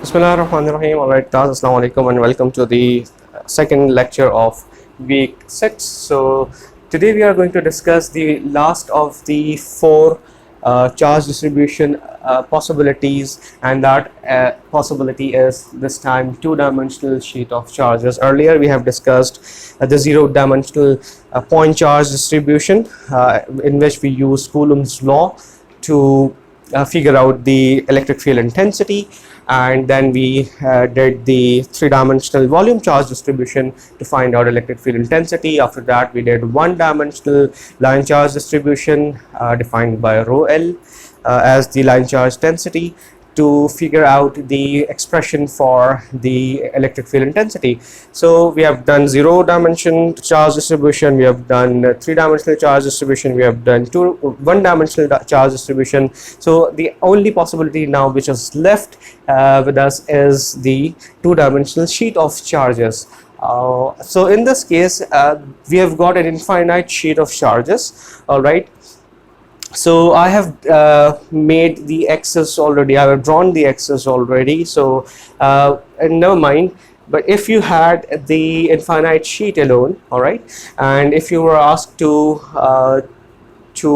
Bismillahirrahmanirrahim. Alright guys, Assalamu alaikum and welcome to the second lecture of week 6. So today we are going to discuss the last of the four charge distribution possibilities, and that possibility is this time two-dimensional sheet of charges. Earlier we have discussed the zero-dimensional point charge distribution in which we use Coulomb's law to figure out the electric field intensity, and then we did the three-dimensional volume charge distribution to find out electric field intensity. After that we did one-dimensional line charge distribution defined by rho L as the line charge density to figure out the expression for the electric field intensity. So we have done zero-dimensional charge distribution, we have done three-dimensional charge distribution, we have done one-dimensional charge distribution. So the only possibility now which is left with us is the two-dimensional sheet of charges. So in this case we have got an infinite sheet of charges. All right, so I have made the axis already, I have drawn the axis already, so and never mind. But if you had the infinite sheet alone, all right, and if you were asked to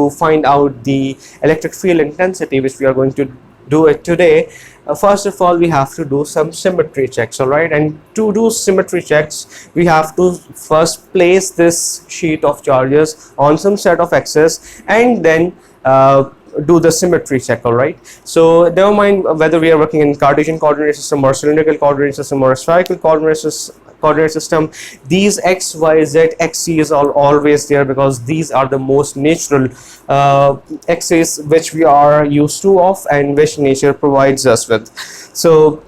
find out the electric field intensity, which we are going to do it today, first of all we have to do some symmetry checks. All right, and to do symmetry checks we have to first place this sheet of charges on some set of axes and then do the symmetry check. All right, so never mind whether we are working in Cartesian coordinate system or cylindrical coordinate system or spherical coordinate system, these x, y, z, xc is always there, because these are the most natural axes which we are used to of and which nature provides us with. So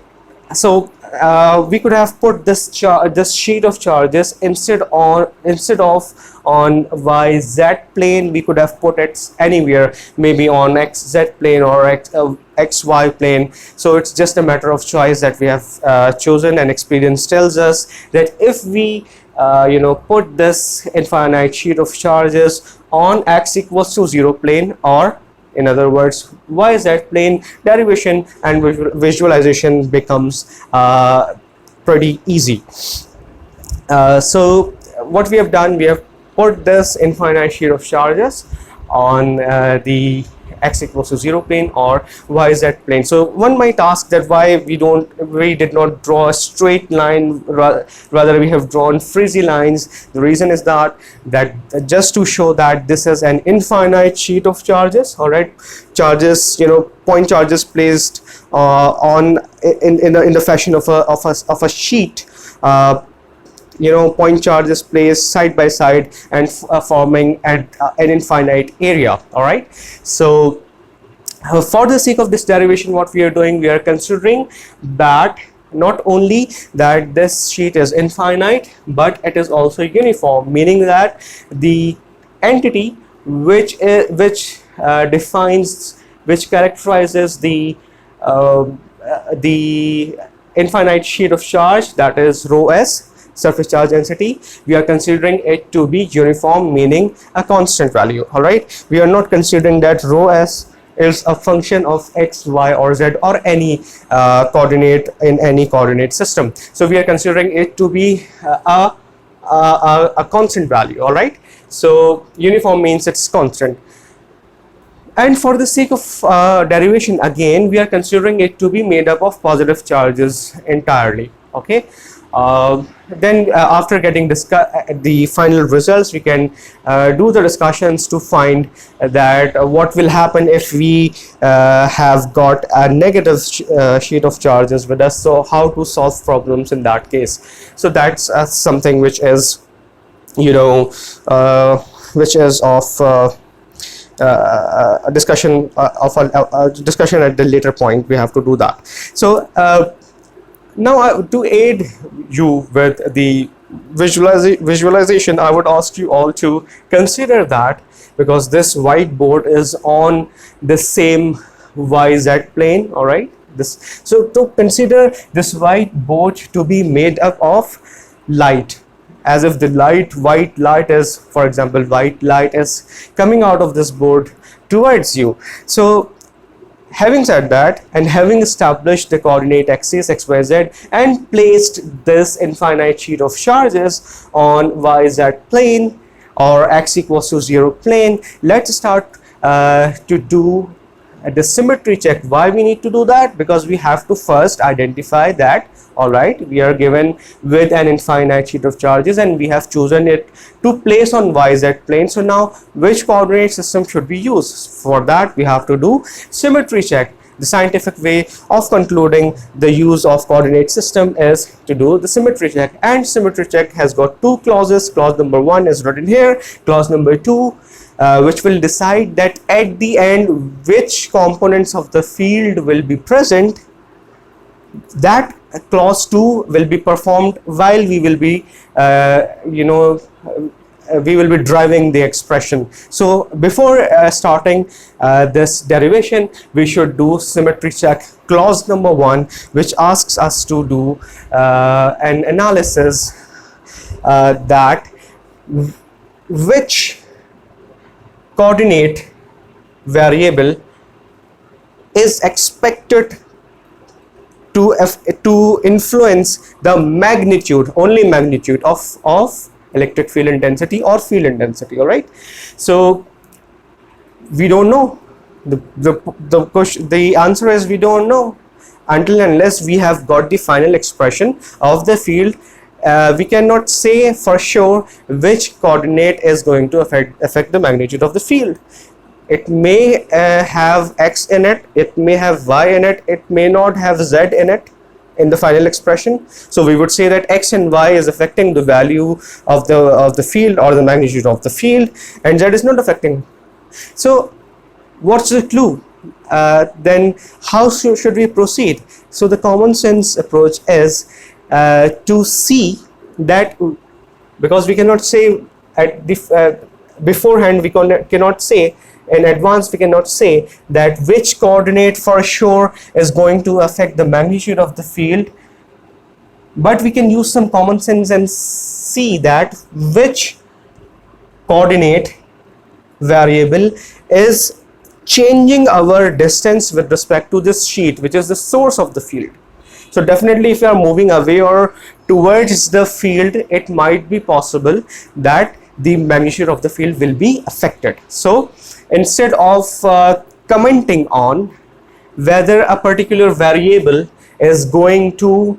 we could have put this sheet of charges instead of on YZ plane. We could have put it anywhere, maybe on XZ plane or XY plane. So it's just a matter of choice that we have chosen, and experience tells us that if we put this infinite sheet of charges on x equals to 0 plane, or in other words YZ plane, derivation and visualization becomes pretty easy. So what we have done, we have put this infinite sheet of charges on the x equals to 0 plane or YZ plane. So one might ask that why we did not draw a straight line, rather we have drawn frizzy lines. The reason is that just to show that this is an infinite sheet of charges. All right, charges, point charges placed in the fashion of a sheet. Point charges placed side by side and forming an infinite area. All right, so for the sake of this derivation, what we are doing, we are considering that not only that this sheet is infinite, but it is also uniform, meaning that the entity which characterizes the infinite sheet of charge, that is rho s, surface charge density, we are considering it to be uniform, meaning a constant value. All right, we are not considering that rho s is a function of x, y or z or any coordinate in any coordinate system. So we are considering it to be a constant value. All right, so uniform means it's constant. And for the sake of derivation, again we are considering it to be made up of positive charges entirely. Okay, then after getting the final results, we can do the discussions to find that what will happen if we have got a negative sheet of charges with us. So how to solve problems in that case. So that's something which is of a discussion discussion at the later point. We have to do that. So now to aid you with the visualization, I would ask you all to consider that, because this whiteboard is on the same YZ plane. All right, so to consider this whiteboard to be made up of light, as if the white light is, for example, white light is coming out of this board towards you. So Having said that, and having established the coordinate axis xyz and placed this infinite sheet of charges on yz plane or x equals to 0 plane, let's start to do the symmetry check. Why we need to do that? Because we have to first identify that, all right, we are given with an infinite sheet of charges and we have chosen it to place on yz plane. So now which coordinate system should we use? For that we have to do symmetry check. The scientific way of concluding the use of coordinate system is to do the symmetry check, and symmetry check has got two clauses. Clause number 1 is written here, clause number 2 which will decide that at the end which components of the field will be present. That clause 2 will be performed while we will be we will be driving the expression. So before starting this derivation, we should do symmetry check clause number 1, which asks us to do an analysis that which coordinate variable is expected to influence the magnitude, only magnitude of electric field intensity or field intensity. All right, so we don't know. The answer is we don't know until unless we have got the final expression of the field. We cannot say for sure which coordinate is going to affect the magnitude of the field. It may have x in it, it may have y in it, it may not have z in it in the final expression. So we would say that x and y is affecting the value of the field or the magnitude of the field, and z is not affecting. So what's the clue? Then how should we proceed? So the common sense approach is to see that, because we cannot say at the beforehand, we cannot say in advance, we cannot say that which coordinate for sure is going to affect the magnitude of the field, but we can use some common sense and see that which coordinate variable is changing our distance with respect to this sheet, which is the source of the field. So definitely if you are moving away or towards the field, it might be possible that the magnitude of the field will be affected. So instead of commenting on whether a particular variable is going to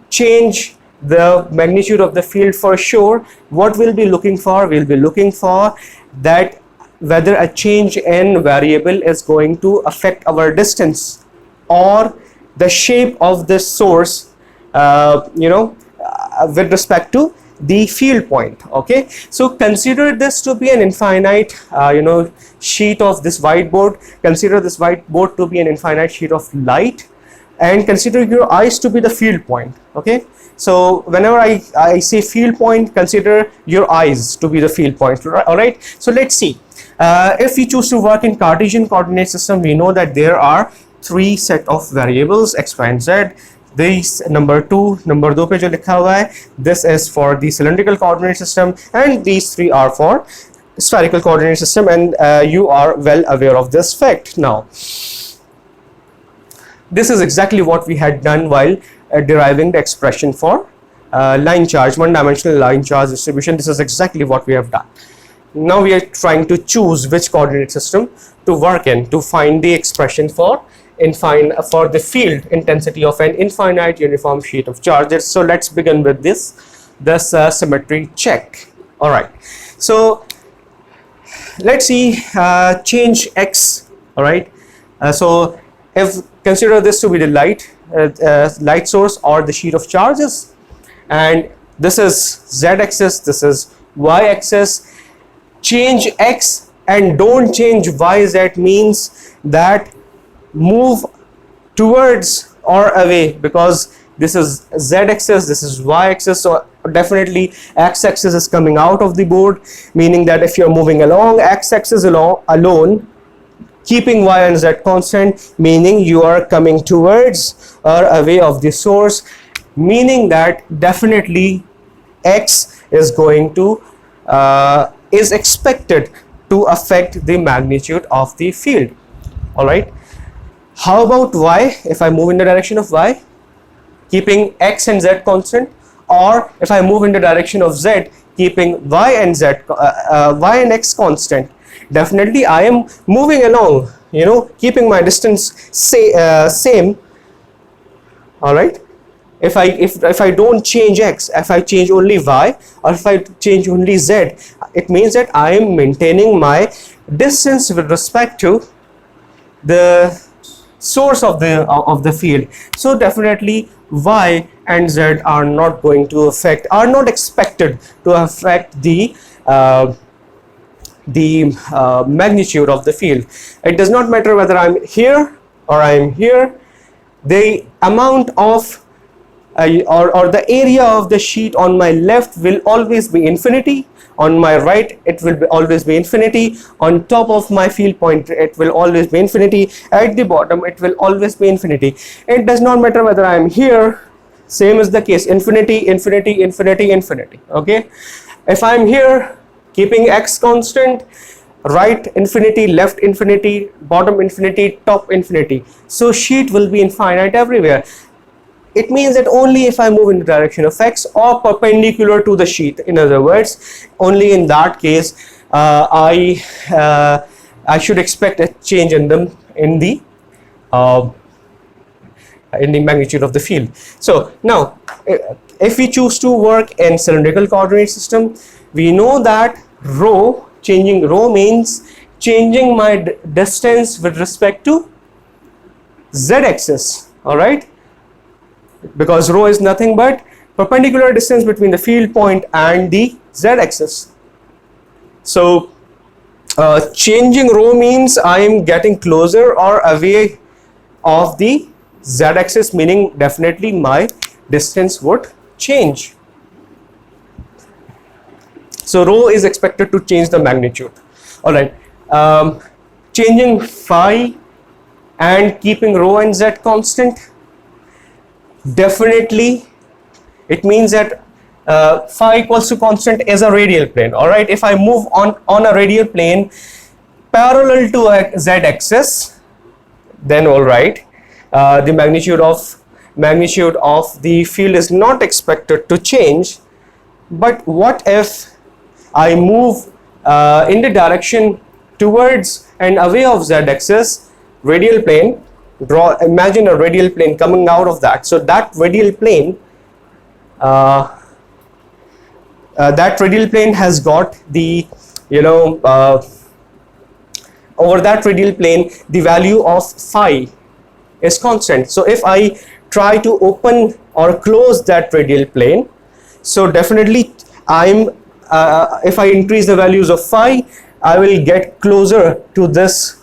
change the magnitude of the field for sure, what we'll be looking for? We'll be looking for that whether a change in variable is going to affect our distance or the shape of the source with respect to the field point. Okay, so consider this to be an infinite sheet of this whiteboard. Consider this whiteboard to be an infinite sheet of light, and consider your eyes to be the field point. Okay, so whenever I say field point, consider your eyes to be the field point. All right, so let's see. If we choose to work in Cartesian coordinate system, we know that there are three set of variables x, y and z. This number 2 पे जो लिखा हुआ है, this is for the cylindrical coordinate system, and these three are for spherical coordinate system, and you are well aware of this fact. Now this is exactly what we had done while deriving the expression for line charge, one-dimensional line charge distribution. This is exactly what we have done. Now we are trying to choose which coordinate system to work in to find the expression for the field intensity of an infinite uniform sheet of charges. So let's begin with this symmetry check. All right, so let's see change x. All right, so if consider this to be the light source or the sheet of charges, and this is z-axis, this is y-axis. Change x and don't change y. That means that move towards or away, because this is z-axis, this is y-axis, so definitely x-axis is coming out of the board, meaning that if you're moving along x-axis alone, keeping y and z constant, meaning you are coming towards or away of the source, meaning that definitely x is going to is expected to affect the magnitude of the field. All right, How about y? If I move in the direction of y, keeping x and z constant, or if I move in the direction of z, keeping y and x constant, definitely I am moving along, you know, keeping my distance same. All right. If I don't change x, if I change only y, or if I change only z, it means that I am maintaining my distance with respect to the source of the field. So definitely y and z are not going to affect, are not expected to affect the magnitude of the field. It does not matter whether I'm here or I'm here. The amount of or the area of the sheet on my left will always be infinity. On my right, it will always be infinity. On top of my field point, it will always be infinity. At the bottom, it will always be infinity. It does not matter whether I am here. Same is the case. Infinity, infinity, infinity, infinity. Okay. If I am here, keeping x constant, right infinity, left infinity, bottom infinity, top infinity. So sheet will be infinite everywhere. It means that only if I move in the direction of x or perpendicular to the sheet, in other words, only in that case I should expect a change in them in the magnitude of the field. So now, if we choose to work in cylindrical coordinate system, we know that rho, changing rho means changing my distance with respect to z-axis. All right. Because rho is nothing but perpendicular distance between the field point and the z-axis. So changing rho means I am getting closer or away of the z-axis, meaning definitely my distance would change. So rho is expected to change the magnitude. All right. Changing phi and keeping rho and z constant, definitely it means that phi equals to constant is a radial plane. All right. If I move on a radial plane parallel to a z-axis, then all right, the magnitude of the field is not expected to change. But what if I move in the direction towards and away of z-axis, radial plane? Imagine a radial plane coming out of that. So that radial plane has got the, you know, over that radial plane the value of phi is constant. So if I try to open or close that radial plane, so definitely if I increase the values of phi, I will get closer to this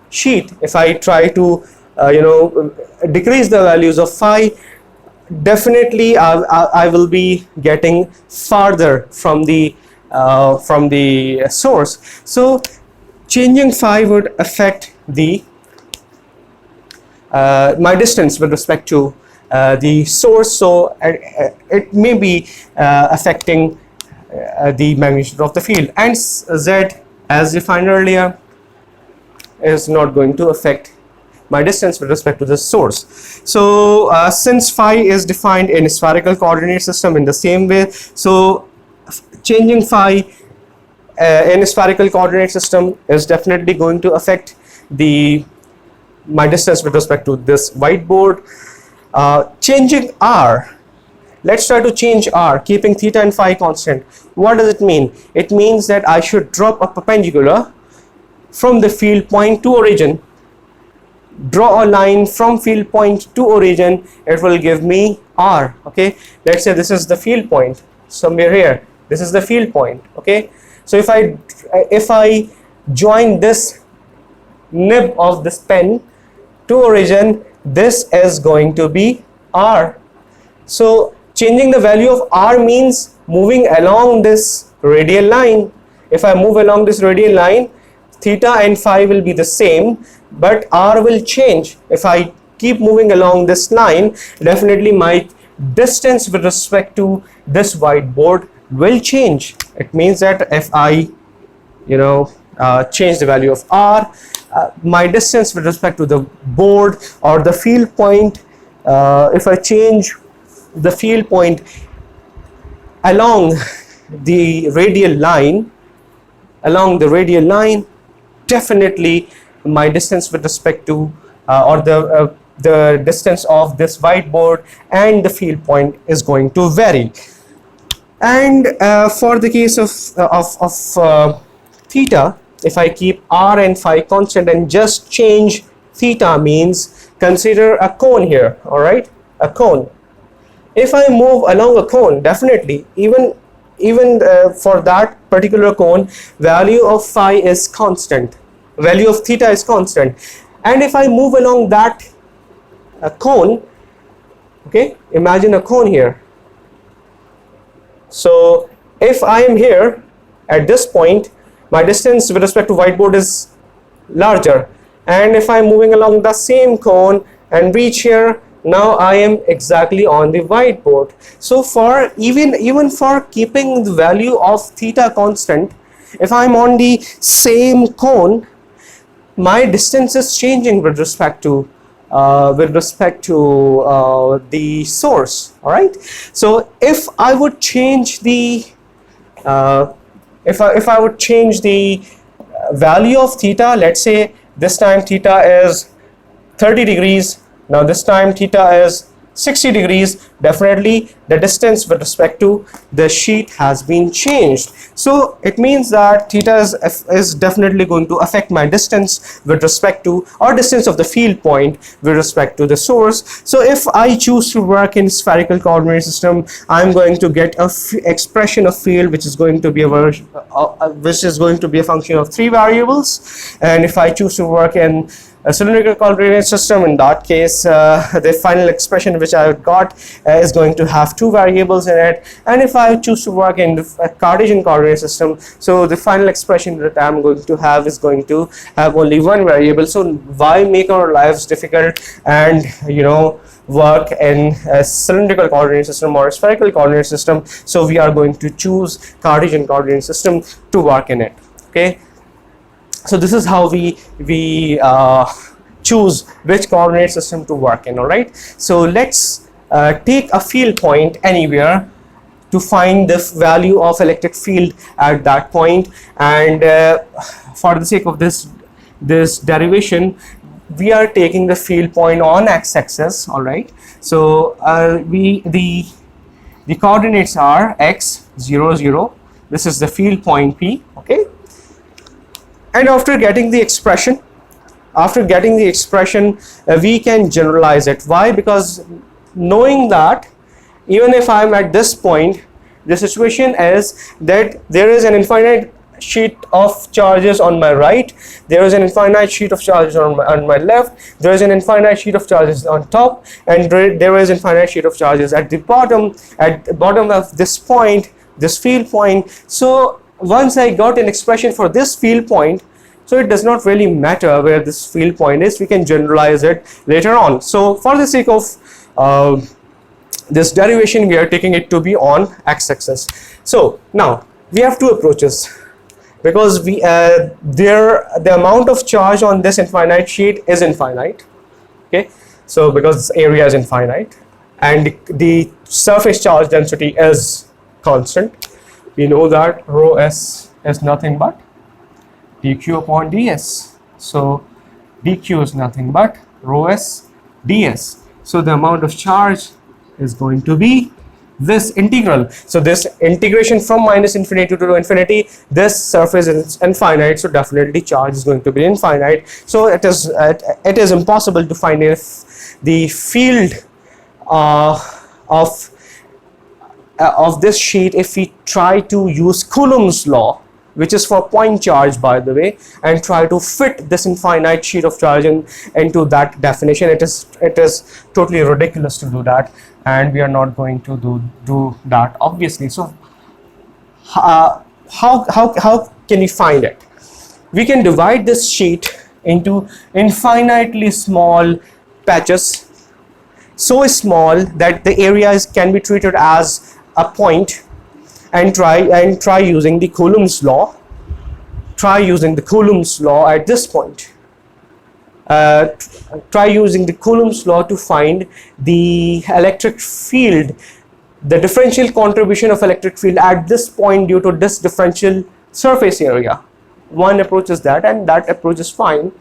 sheet. If I try to decrease the values of phi, definitely I will be getting farther from the source. So changing phi would affect the my distance with respect to the source. So it may be affecting the magnitude of the field, and z, as defined earlier, is not going to affect my distance with respect to the source. So since phi is defined in spherical coordinate system in the same way, so changing phi in spherical coordinate system is definitely going to affect my distance with respect to this whiteboard. Changing r, let's try to change r, keeping theta and phi constant. What does it mean? It means that I should drop a perpendicular from the field point to origin. Draw a line from field point to origin, it will give me r. Okay, let's say this is the field point somewhere here, this is the field point. Okay, so if I join this nib of this pen to origin, this is going to be r. So changing the value of r means moving along this radial line. If I move along this radial line, theta and phi will be the same, but r will change. If I keep moving along this line, definitely my distance with respect to this whiteboard will change. It means that if I change the value of r, my distance with respect to the board or the field point, if I change the field point along the radial line, definitely my distance with respect to or the distance of this whiteboard and the field point is going to vary. And for the case of theta, if I keep r and phi constant and just change theta, means consider a cone here, all right, a cone. If I move along a cone, definitely even for that particular cone, value of phi is constant, value of theta is constant. And if I move along that cone, okay, imagine a cone here. So if I am here at this point, my distance with respect to whiteboard is larger, and if I'm moving along the same cone and reach here, now I am exactly on the whiteboard. So for even for keeping the value of theta constant, if I'm on the same cone, my distance is changing with respect to the source. All right. So if I would change the if I would change the value of theta, let's say this time theta is 30 degrees, now this time theta is 60 degrees, definitely the distance with respect to the sheet has been changed. So it means that theta is definitely going to affect my distance with respect to, or distance of the field point with respect to the source. So if I choose to work in spherical coordinate system, I'm going to get a expression of field which is going to be a function of 3 variables. And if I choose to work in a cylindrical coordinate system, in that case the final expression which I got is going to have 2 variables in it. And if I choose to work in a Cartesian coordinate system, so the final expression that I'm going to have is going to have only 1 variable. So why make our lives difficult and work in a cylindrical coordinate system or a spherical coordinate system? So we are going to choose Cartesian coordinate system to work in it. Okay. So this is how we choose which coordinate system to work in. All right. So let's take a field point anywhere to find the value of electric field at that point. And for the sake of this derivation, we are taking the field point on x-axis. All right. So the coordinates are x 0 0. This is the field point P. Okay. And after getting the expression, we can generalize it. Why? Because knowing that even if I'm at this point, the situation is that there is an infinite sheet of charges on my right, there is an infinite sheet of charges on my left, there is an infinite sheet of charges on top, and there is infinite sheet of charges at the bottom of this point, this field point. So once I got an expression for this field point, so it does not really matter where this field point is, we can generalize it later on. So for the sake of this derivation, we are taking it to be on x-axis. So now we have 2 approaches, because the amount of charge on this infinite sheet is infinite. Okay, so because area is infinite and the surface charge density is constant, we know that rho s is nothing but dq upon ds. So dq is nothing but rho s ds. So the amount of charge is going to be this integral. So this integration from minus infinity to infinity, this surface is infinite, so definitely charge is going to be infinite. So it is impossible to find if the field of this sheet if we try to use Coulomb's law, which is for point charge, by the way, and try to fit this infinite sheet of charge into that definition. It is totally ridiculous to do that, and we are not going to do that, obviously. So how can we find it? We can divide this sheet into infinitely small patches, so small that the areas can be treated as a point, and try using the Coulomb's law. Try using the Coulomb's law at this point. try using the Coulomb's law to find the electric field, the differential contribution of electric field at this point due to this differential surface area. One approach is that, and that approach is fine.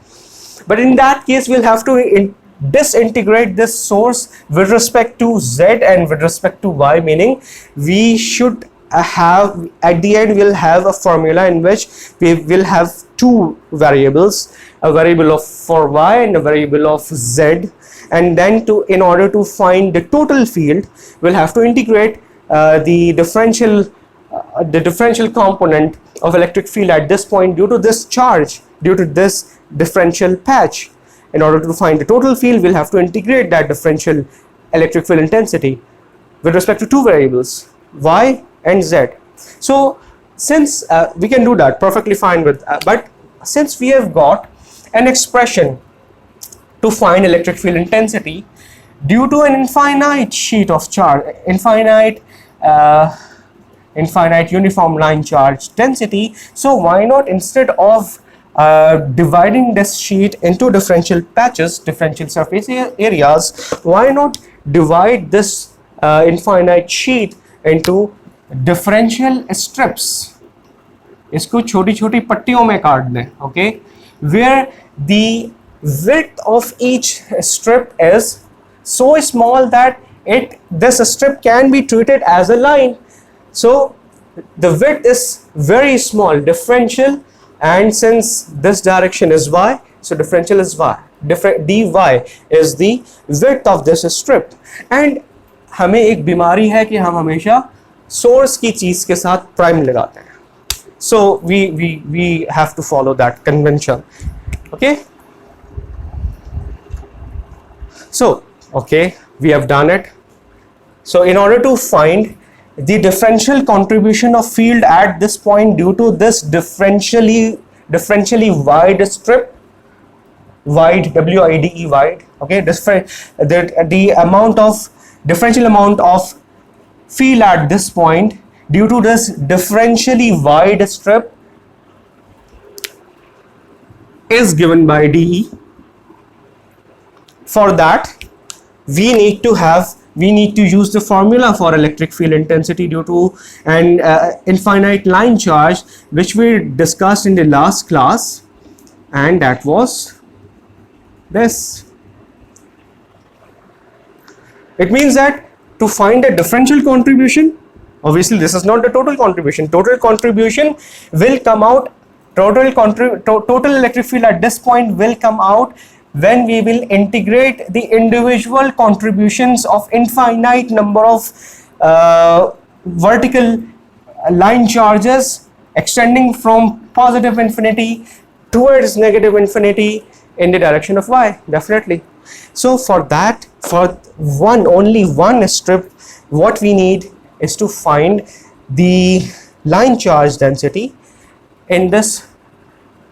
But in that case, we'll have to disintegrate this source with respect to z and with respect to y, meaning we should have, at the end we'll have a formula in which we will have two variables, a variable of for y and a variable of z, and then in order to find the total field, we'll have to integrate the differential component of electric field at this point due to this charge, due to this differential patch. In order to find the total field, we'll have to integrate that differential electric field intensity with respect to two variables, y and z. So since we can do that perfectly fine with, but since we have got an expression to find electric field intensity due to an infinite sheet of charge, infinite uniform line charge density, so why not, instead of dividing this sheet into differential patches, differential surface areas, why not divide this infinite sheet into differential strips? इसको छोटी छोटी पट्टियों में काट दें, okay, where the width of each strip is so small that this strip can be treated as a line. So the width is very small, differential, and since this direction is y, so differential is y, dy is the width of this strip. And हमें एक बीमारी है कि हम हमेशा source की चीज के साथ प्राइम लगाते हैं, so we have to follow that convention. Okay, so okay, we have done it. So in order to find the differential contribution of field at this point due to this differentially wide strip, wide, wide, wide, okay, the amount of differential amount of field at this point due to this differentially wide strip is given by dE. For that, we need to use the formula for electric field intensity due to an infinite line charge, which we discussed in the last class, and that was this. It means that to find a differential contribution, obviously this is not the total contribution. Total contribution will come out, total electric field at this point will come out when we will integrate the individual contributions of infinite number of vertical line charges extending from positive infinity towards negative infinity in the direction of y, definitely. So for that, for only one strip, what we need is to find the line charge density in this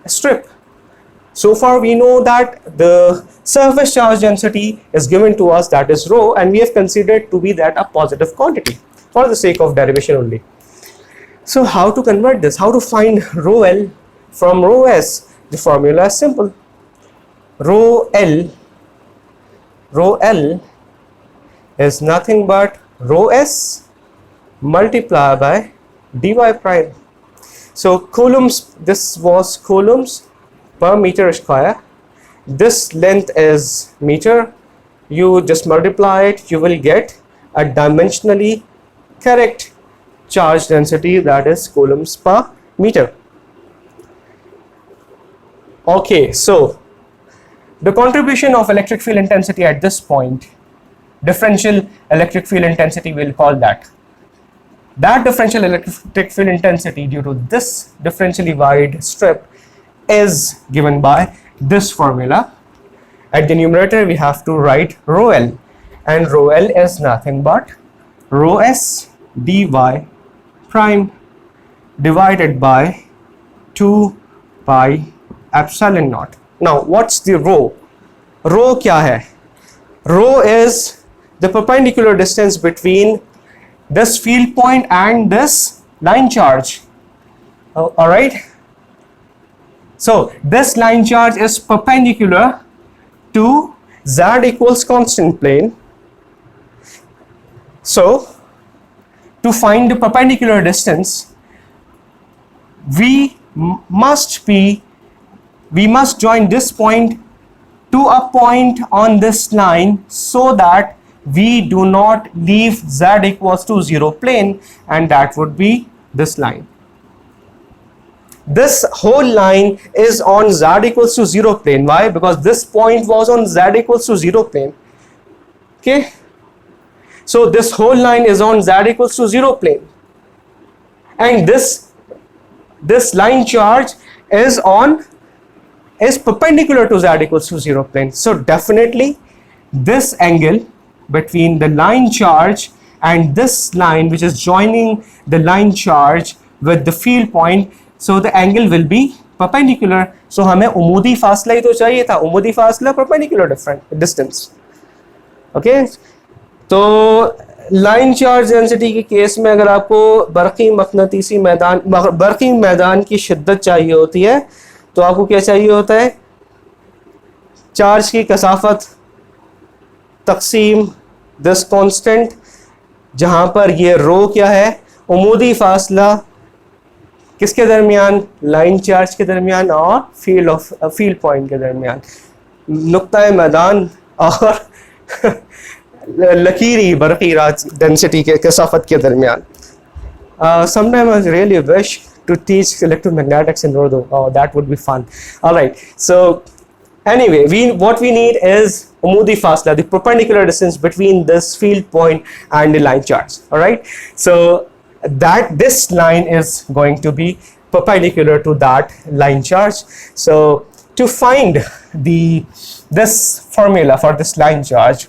strip. So far we know that the surface charge density is given to us, that is rho, and we have considered to be that a positive quantity for the sake of derivation only. So how to convert this? How to find rho L from rho S? The formula is simple. Rho L is nothing but rho S multiplied by dy prime. So coulombs, this was coulombs per meter square. This length is meter. You just multiply it, you will get a dimensionally correct charge density, that is coulombs per meter. Okay, so the contribution of electric field intensity at this point, differential electric field intensity, we'll call that. That differential electric field intensity due to this differentially wide strip is given by this formula. At the numerator we have to write rho L, and rho L is nothing but rho S dy prime divided by 2 pi epsilon naught. Now what's the rho? Rho kya hai? Rho is the perpendicular distance between this field point and this line charge. Alright, so this line charge is perpendicular to z equals constant plane. So to find the perpendicular distance, we must join this point to a point on this line so that we do not leave z equals to 0 plane, and that would be this line. This whole line is on z equals to 0 plane. Why? Because this point was on z equals to 0 plane. Okay, so this whole line is on z equals to 0 plane, and this line charge is perpendicular to z equals to 0 plane. So definitely this angle between the line charge and this line, which is joining the line charge with the field point, so the angle will be perpendicular. So हमें उमूदी फासला ही तो चाहिए था, उमूदी फासला perpendicular distance. Okay, तो line charge density के case में अगर आपको बरक़ी मैदान की शिद्दत चाहिए होती है, तो आपको क्या चाहिए होता है? चार्ज की कसाफत तकसीम दिस कांस्टेंट, जहां पर ये रो क्या है? उमूदी फासला किसके दरमियान? लाइन चार्ज के दरमियान और फील्ड पॉइंट के दरमियान, नुक्ता मैदान और लकीरी बरक़ी डेंसिटी के कसाफत के दरमियान. Sometimes I really wish to teach electromagnetics in Urdu. Oh, that would be fun. All right. So anyway, what we need is umudi fasla, the perpendicular distance between this field point and the line charge. All right. So that this line is going to be perpendicular to that line charge. So to find this formula for this line charge,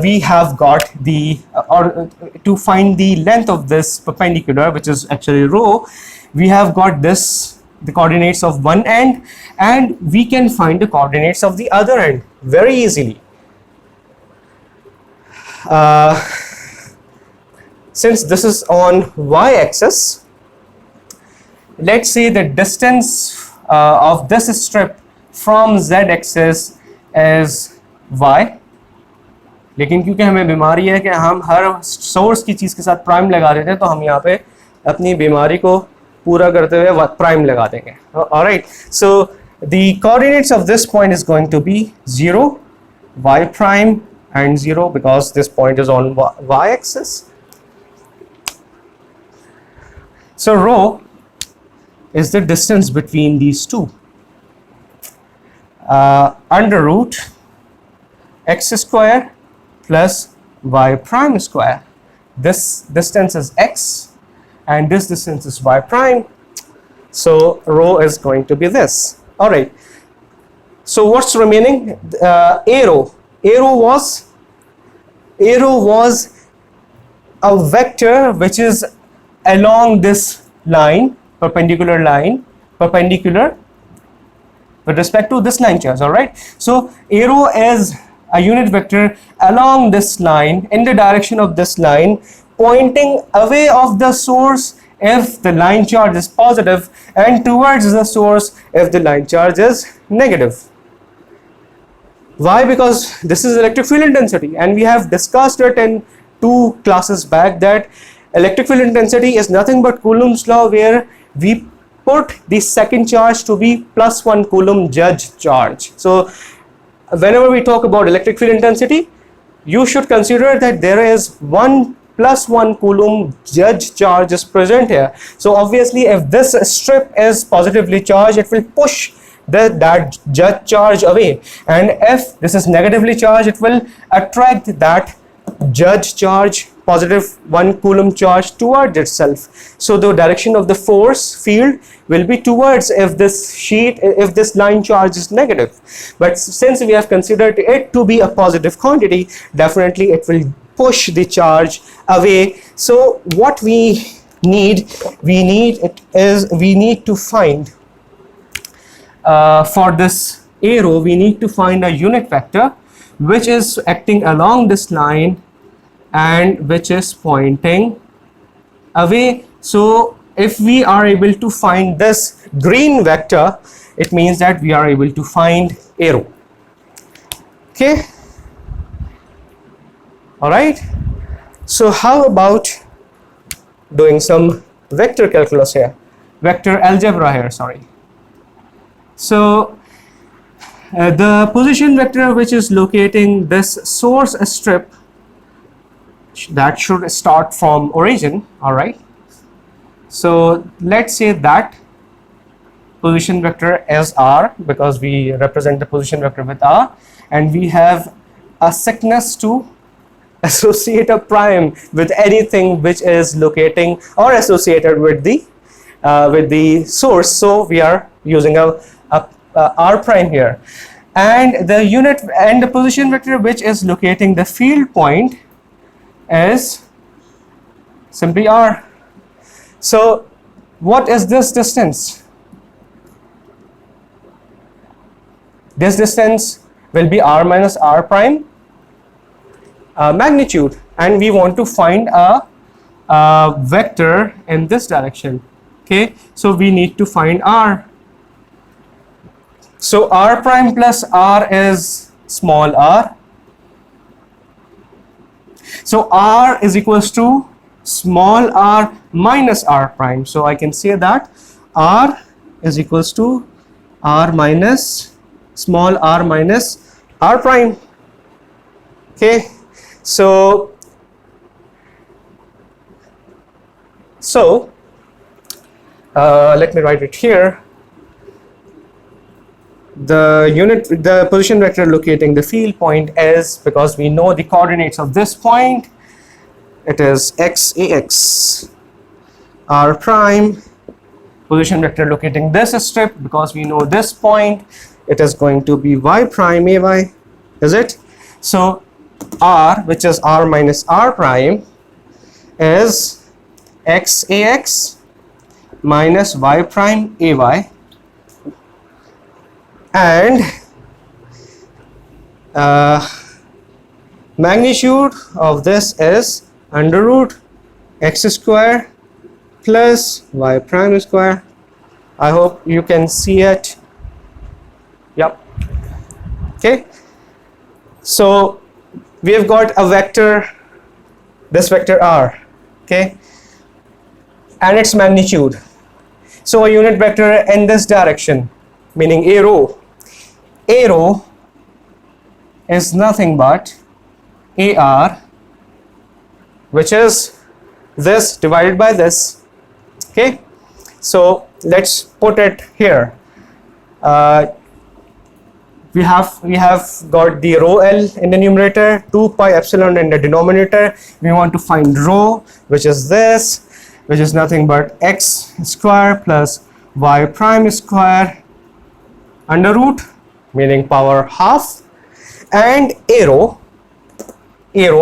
we have got to find the length of this perpendicular, which is actually rho, we have got the coordinates of one end, and we can find the coordinates of the other end very easily. Since this is on y-axis, let's say the distance of this strip from z-axis is y. लेकिन क्योंकि हमें बीमारी है कि हम हर source की चीज़ के साथ प्राइम लगा देते हैं, तो हम यहाँ पे अपनी बीमारी को पूरा करते हुए प्राइम लगा देंगे. Alright, so the coordinates of this point is going to be 0, y prime and 0, because this point is on y-axis. So rho is the distance between these two. Under root x square plus y prime square. This distance is x and this distance is y prime. So rho is going to be this. All right. So what's remaining? Arrow was a vector which is along this line, perpendicular with respect to this line charge. All right. So arrow is a unit vector along this line in the direction of this line, pointing away of the source if the line charge is positive and towards the source if the line charge is negative. Why? Because this is electric field intensity, and we have discussed it in 2 classes back that electric field intensity is nothing but Coulomb's law, where we put the second charge to be +1 Coulomb judge charge. So whenever we talk about electric field intensity, you should consider that there is +1 Coulomb judge charge is present here. So obviously if this strip is positively charged, it will push that judge charge away, and if this is negatively charged, it will attract that judge charge, +1 Coulomb charge, towards itself. So the direction of the force field will be towards if this line charge is negative. But since we have considered it to be a positive quantity, definitely it will push the charge away. So what we need to find for this arrow, we need to find a unit vector which is acting along this line and which is pointing away. So if we are able to find this green vector, it means that we are able to find arrow. Okay, all right. So how about doing some vector calculus here, vector algebra here, sorry. So the position vector which is locating this source strip, that should start from origin, all right. So let's say that position vector is r, because we represent the position vector with r, and we have a sickness to associate a prime with anything which is locating or associated with the source. So we are using a r prime here, and the unit and the position vector which is locating the field point is simply r. So what is this distance? This distance will be r minus r prime magnitude, and we want to find a vector in this direction. Okay, so we need to find r. So r prime plus r is small r. So r is equals to small r minus r prime. So I can say that r is equals to r minus small r minus r prime. Okay, so let me write it here. The position vector locating the field point is, because we know the coordinates of this point, it is x r prime. Position vector locating this strip, because we know this point, it is going to be y prime ay, is it? So r, which is r minus r prime, is x minus y prime ay, and magnitude of this is under root x square plus y prime square. I hope you can see it. Yep. Okay, so we have got a vector, this vector r, okay, and its magnitude. So a unit vector in this direction, meaning a row is nothing but ar, which is this divided by this. Okay, so let's put it here. We have got the rho L in the numerator, 2 pi epsilon in the denominator. We want to find rho, which is this, which is nothing but x square plus y prime square under root, meaning power half, and a rho,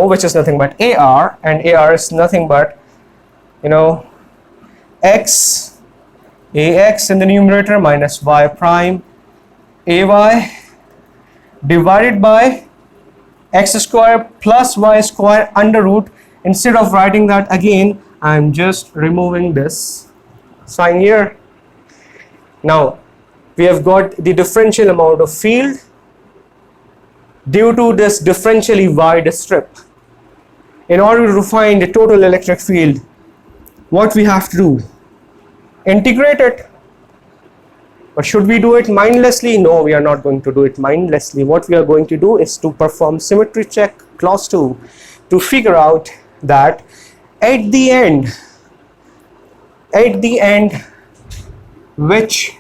which is nothing but ar, and ar is nothing but, you know, ax in the numerator minus y prime ay divided by x square plus y square under root. Instead of writing that again, I am just removing this sign here. Now we have got the differential amount of field due to this differentially wide strip. In order to find the total electric field, what we have to do? Integrate it. But should we do it mindlessly? No, we are not going to do it mindlessly. What we are going to do is to perform symmetry check clause 2 to figure out that at the end which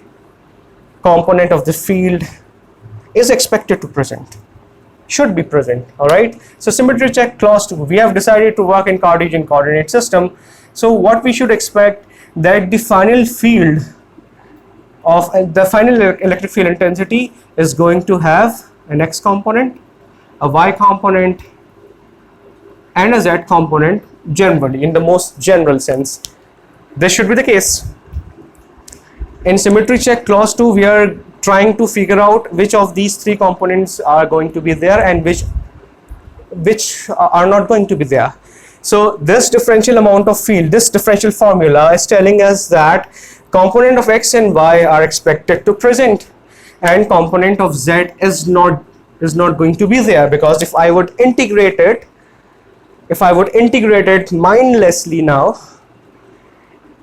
component of the field is expected to present, should be present. All right, so symmetry check clause 2, we have decided to work in Cartesian coordinate system. So what we should expect, that the final field of the final electric field intensity is going to have an x component, a y component, and a z component, generally, in the most general sense. This should be the case. In symmetry check clause 2, we are trying to figure out which of these three components are going to be there and which are not going to be there. So this differential amount of field, this differential formula is telling us that component of x and y are expected to present, and component of z is not is not going to be there, because if I would integrate it, mindlessly now,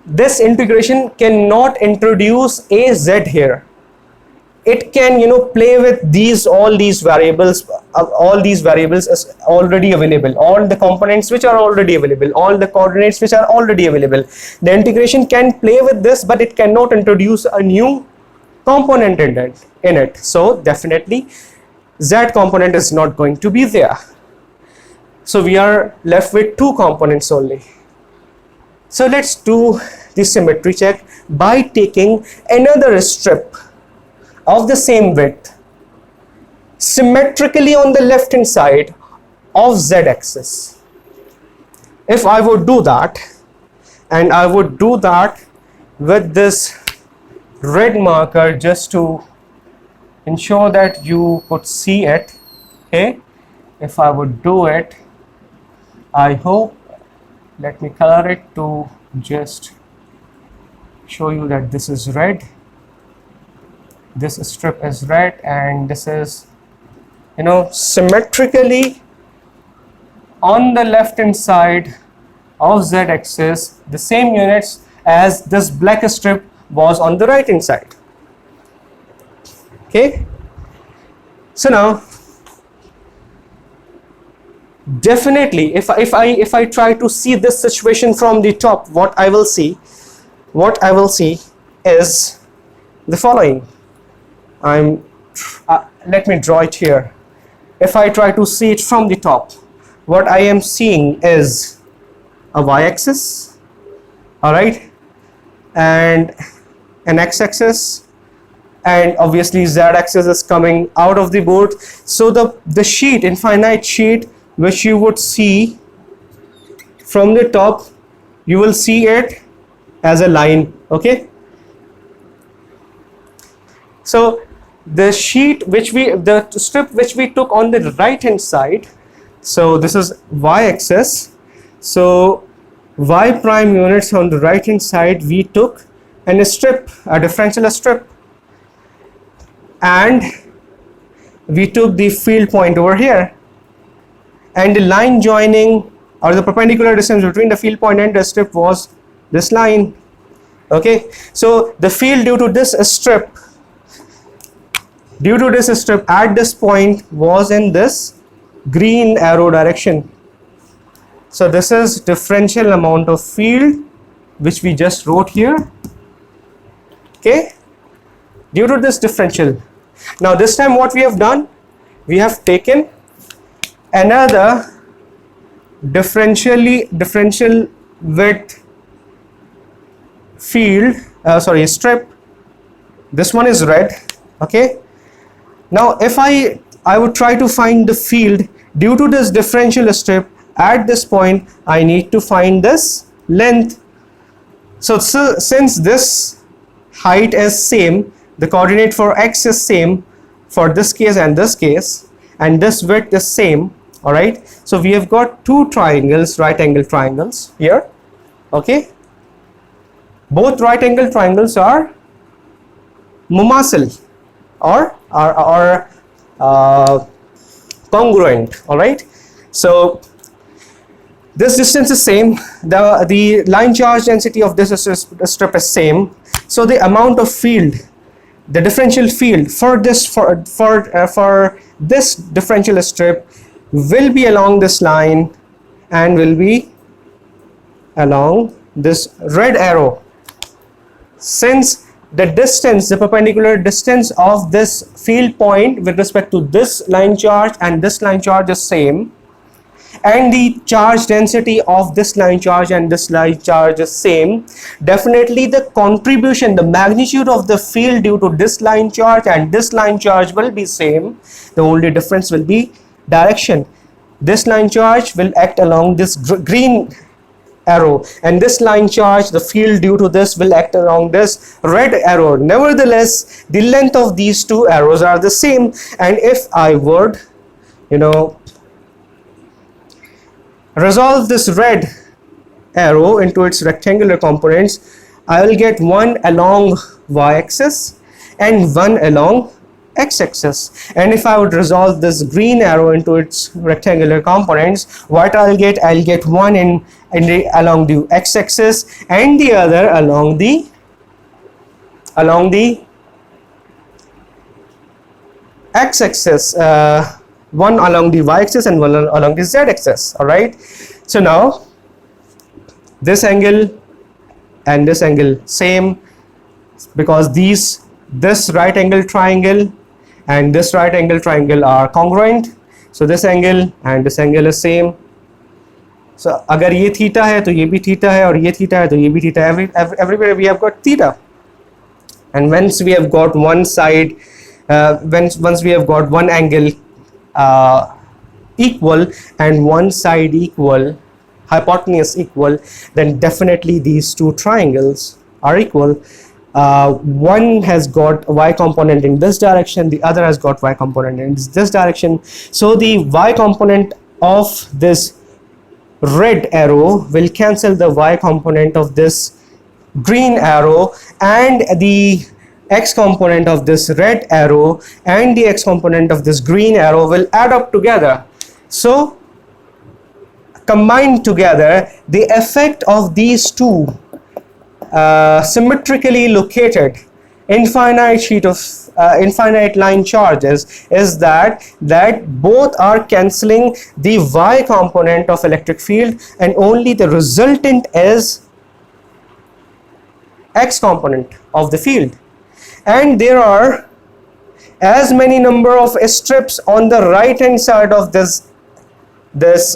this integration cannot introduce a z here. It can, play with all these variables is already available, all the components which are already available, all the coordinates which are already available. The integration can play with this, but it cannot introduce a new component in it. So definitely z component is not going to be there. So we are left with two components only. So let's do the symmetry check by taking another strip of the same width symmetrically on the left hand side of z axis. If I would do that, and I would do that with this red marker just to ensure that you could see it, okay? If I would do it, I hope, let me color it to just show you that this is red, this strip is red, and this is, symmetrically on the left hand side of z axis, the same units as this black strip was on the right hand side. Okay, so now definitely if I try to see this situation from the top, what I will see is the following. Let me draw it here. If I try to see it from the top, what I am seeing is a y-axis, all right, and an x-axis, and obviously z-axis is coming out of the board. So the sheet, infinite sheet, which you would see from the top, you will see it as a line. Okay, so the sheet the strip which we took on the right hand side, so this is y-axis, so y prime units on the right hand side, we took a strip, a differential strip, and we took the field point over here, and the line joining, or the perpendicular distance between the field point and the strip, was this line. Okay, so the field due to this strip at this point was in this green arrow direction. So this is differential amount of field which we just wrote here. Okay, due to this differential. Now this time what we have done, we have taken another differential width field, strip. This one is red. Okay, now if I would try to find the field due to this differential strip at this point, I need to find this length. So since this height is same, the coordinate for x is same for this case and this case, and this width is same. All right, so we have got two triangles, right angle triangles here. Okay, both right angle triangles are mumasil or congruent. All right, so this distance is same, the line charge density of this strip is same, so the amount of field, the differential field for this this differential strip will be along this line and will be along this red arrow. Since the distance, the perpendicular distance of this field point with respect to this line charge and this line charge is same, and the charge density of this line charge and this line charge is same, definitely the contribution, the magnitude of the field due to this line charge and this line charge will be same. The only difference will be direction. This line charge will act along this green arrow, and this line charge, the field due to this, will act along this red arrow. Nevertheless, the length of these two arrows are the same, and if I would resolve this red arrow into its rectangular components, I will get one along y-axis and one along x-axis. And if I would resolve this green arrow into its rectangular components, what I'll get one along the x-axis and the other along the x-axis, one along the y-axis and one along the z-axis. All right, so now this angle and this angle same, because this right angle triangle and this right angle triangle are congruent, so this angle and this angle is same. So agar ye theta hai to ye bhi theta hai, aur ye theta hai to ye bhi theta hai. Everywhere we have got theta. And once we have got one side, once we have got one angle equal and one side equal, hypotenuse equal, then definitely these two triangles are equal. One has got y component in this direction, the other has got y component in this direction. So the y component of this red arrow will cancel the y component of this green arrow, and the x component of this red arrow and the x component of this green arrow will add up together. So combined together, the effect of these two symmetrically located infinite line charges is that both are cancelling the y component of electric field, and only the resultant is x component of the field. And there are as many number of strips on the right hand side of this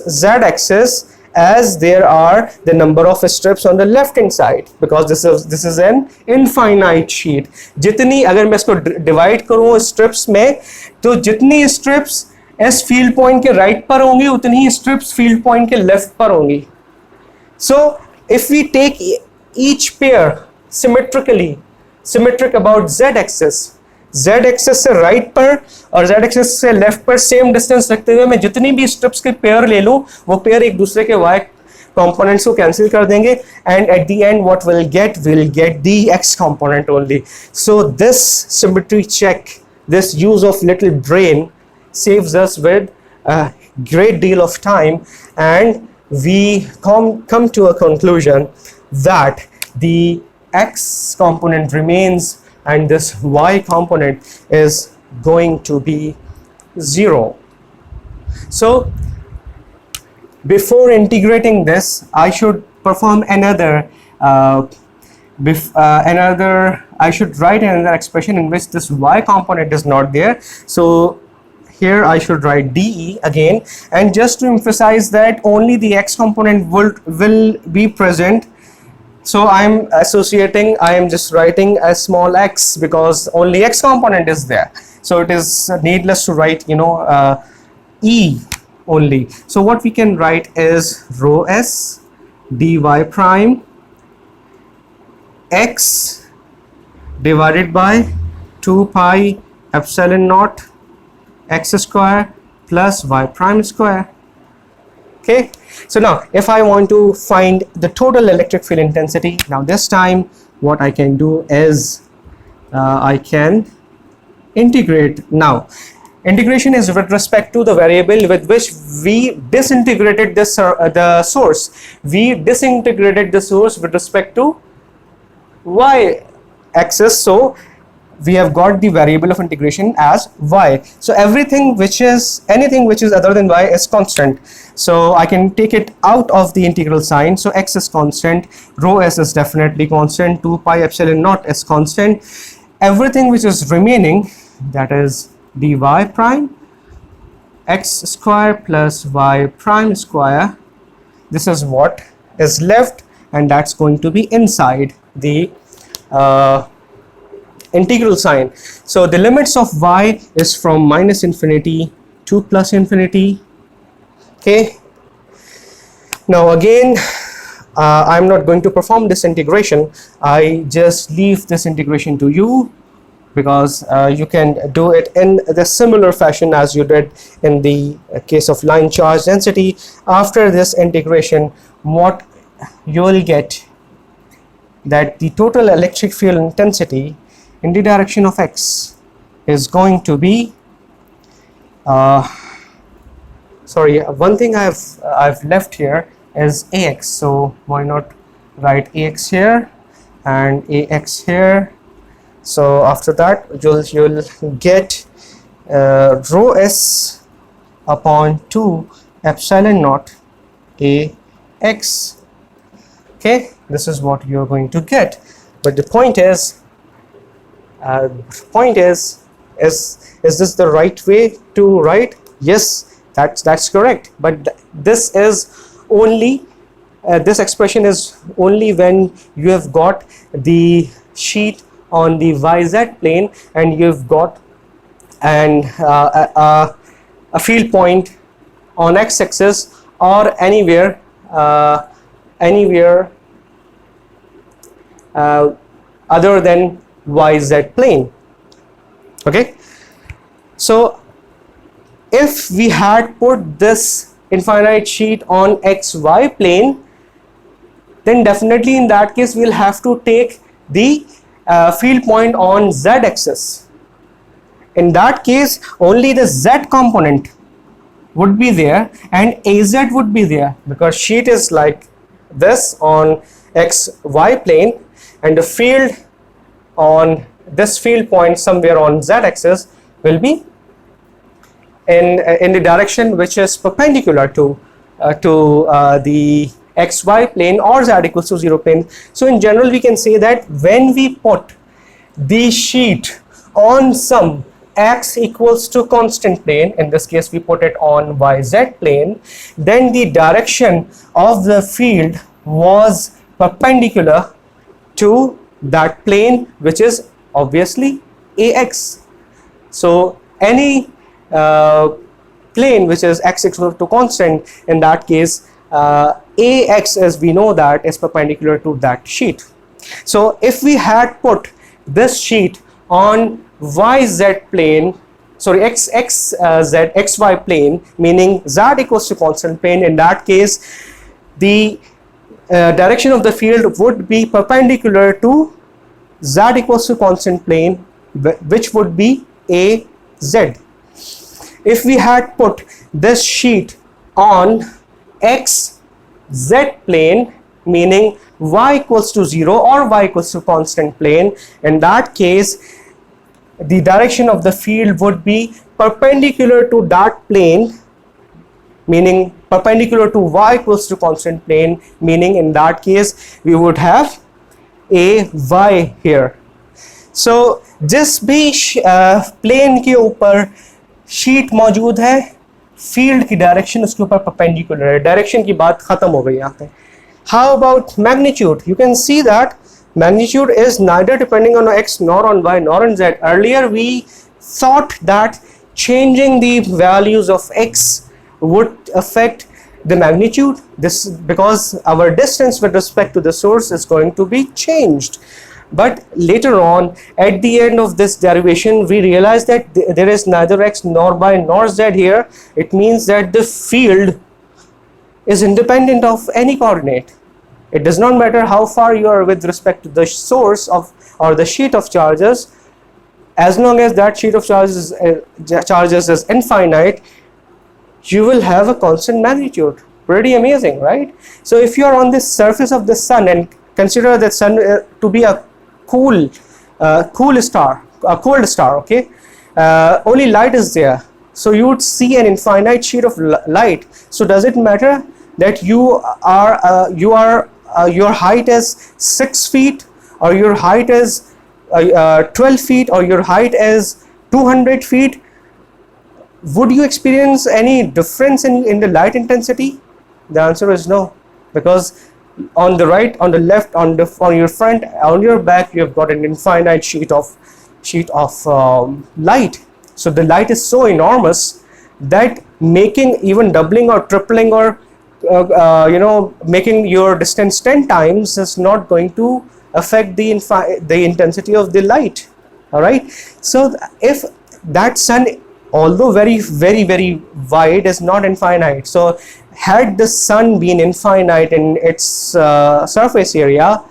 z-axis as there are the number of strips on the left hand side, because this is an infinite sheet. जितनी अगर मैं इसको divide करूँ strips में, तो जितनी strips इस field point के राइट पर होंगी उतनी ही स्ट्रिप्स फील्ड पॉइंट के लेफ्ट पर होंगी. So if we take each pair symmetric about z-axis से राइट पर और z-axis से लेफ्ट पर सेम डिस्टेंस रखते हुए मैं जितनी भी स्ट्रिप्स के पेयर ले लूं, वो पेयर एक दूसरे के y components को कैंसिल कर देंगे, and at the end what we'll get the x component only. So this symmetry check, this use of little brain saves us with a great deal of time, and we come to a conclusion that the x component remains and this y component is going to be 0. So before integrating this, I should perform I should write another expression in which this y component is not there. So here I should write dE again, and just to emphasize that only the x component will be present. So I am just writing a small x because only x component is there. So it is needless to write, E only. So what we can write is rho s dy prime x divided by 2 pi epsilon naught x square plus y prime square. Okay, so now if I want to find the total electric field intensity, now this time what I can do is I can integrate. Now integration is with respect to the variable with which we disintegrated this the source. We disintegrated the source with respect to y axis, so we have got the variable of integration as y. So anything which is other than y is constant, so I can take it out of the integral sign. So x is constant, rho s is definitely constant, 2 pi epsilon naught is constant. Everything which is remaining, that is dy prime x square plus y prime square, this is what is left, and that's going to be inside the integral sign. So the limits of y is from minus infinity to plus infinity. Okay, now again I'm not going to perform this integration. I just leave this integration to you, because you can do it in the similar fashion as you did in the case of line charge density. After this integration, what you will get, that the total electric field intensity in the direction of x is going to be sorry, one thing I've left here is ax, so why not write ax here and ax here. So after that you'll get rho s upon 2 epsilon naught ax. Okay, this is what you're going to get. But the point is is this the right way to write? Yes, that's correct. But this is only this expression is only when you have got the sheet on the yz plane and you've got a field point on x-axis or anywhere other than yz plane. Okay, so if we had put this infinite sheet on xy plane, then definitely in that case we'll have to take the field point on z axis. In that case only the z component would be there and az would be there, because sheet is like this on xy plane and the field on this field point somewhere on z axis will be in the direction which is perpendicular to the xy plane or z equals to 0 plane. So in general we can say that when we put the sheet on some x equals to constant plane, in this case we put it on yz plane, then the direction of the field was perpendicular to that plane, which is obviously ax. So any plane which is x equal to constant, in that case ax, as we know, that is perpendicular to that sheet. So if we had put this sheet on yz plane, sorry, xy plane, meaning z equals to constant plane, in that case the direction of the field would be perpendicular to z equals to constant plane, which would be az. If we had put this sheet on xz plane, meaning y equals to 0 or y equals to constant plane, in that case the direction of the field would be perpendicular to that plane, meaning perpendicular to y equals to constant plane, meaning in that case we would have a y here. So जिस भी plane के ऊपर sheet मौजूद है, field की direction उसके ऊपर perpendicular है, डायरेक्शन की बात खत्म हो गई यहाँ पे. How about magnitude? You can see that magnitude is neither depending on x nor on y nor on z. Earlier we thought that changing the values of x would affect the magnitude, this because our distance with respect to the source is going to be changed. But later on, at the end of this derivation, we realized that there is neither x nor y nor z here. It means that the field is independent of any coordinate. It does not matter how far you are with respect to the source of or the sheet of charges, as long as that sheet of charges is infinite, you will have a constant magnitude. Pretty amazing, right? So if you are on the surface of the sun and consider the sun to be a cold star, okay, only light is there, so you would see an infinite sheet of light. So does it matter that your height is 6 feet, or your height is 12 feet, or your height is 200 feet? Would you experience any difference in the light intensity? The answer is no, because on the right, on the left, on your front, on your back, you have got an infinite sheet of light. So the light is so enormous that making even doubling or tripling or making your distance 10 times is not going to affect the intensity of the light. All right. So if that sun, although very wide, is not infinite, so had the sun been infinite in its surface area,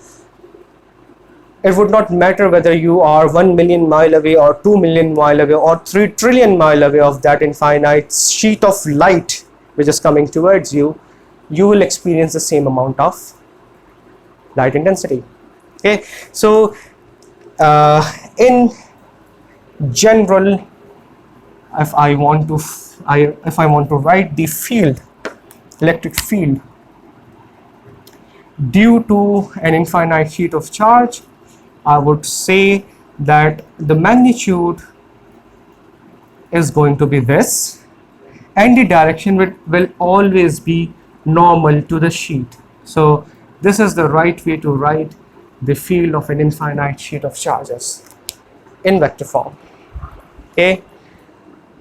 it would not matter whether you are 1 million mile away or 2 million mile away or 3 trillion mile away of that infinite sheet of light which is coming towards you, you will experience the same amount of light intensity. Okay, so in general, if I want to write the field, electric field due to an infinite sheet of charge, I would say that the magnitude is going to be this, and the direction will always be normal to the sheet. So this is the right way to write the field of an infinite sheet of charges in vector form. Okay,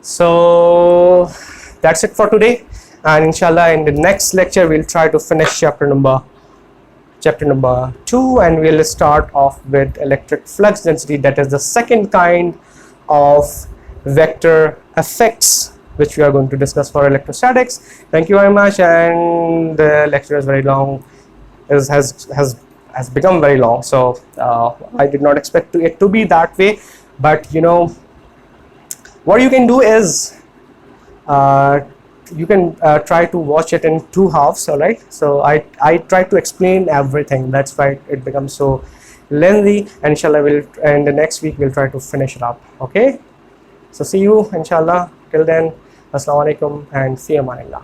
so that's it for today, and inshallah in the next lecture we'll try to finish chapter number 2, and we'll start off with electric flux density. That is the second kind of vector effects which we are going to discuss for electrostatics. Thank you very much, and the lecture is very long, has become very long, so I did not expect it to be that way, but you know what you can do is you can try to watch it in 2 halves. All right, so I try to explain everything, that's why it becomes so lengthy, and inshallah and the next week we'll try to finish it up. Okay, so see you inshallah. Till then, assalamu alaikum and fi amanillah.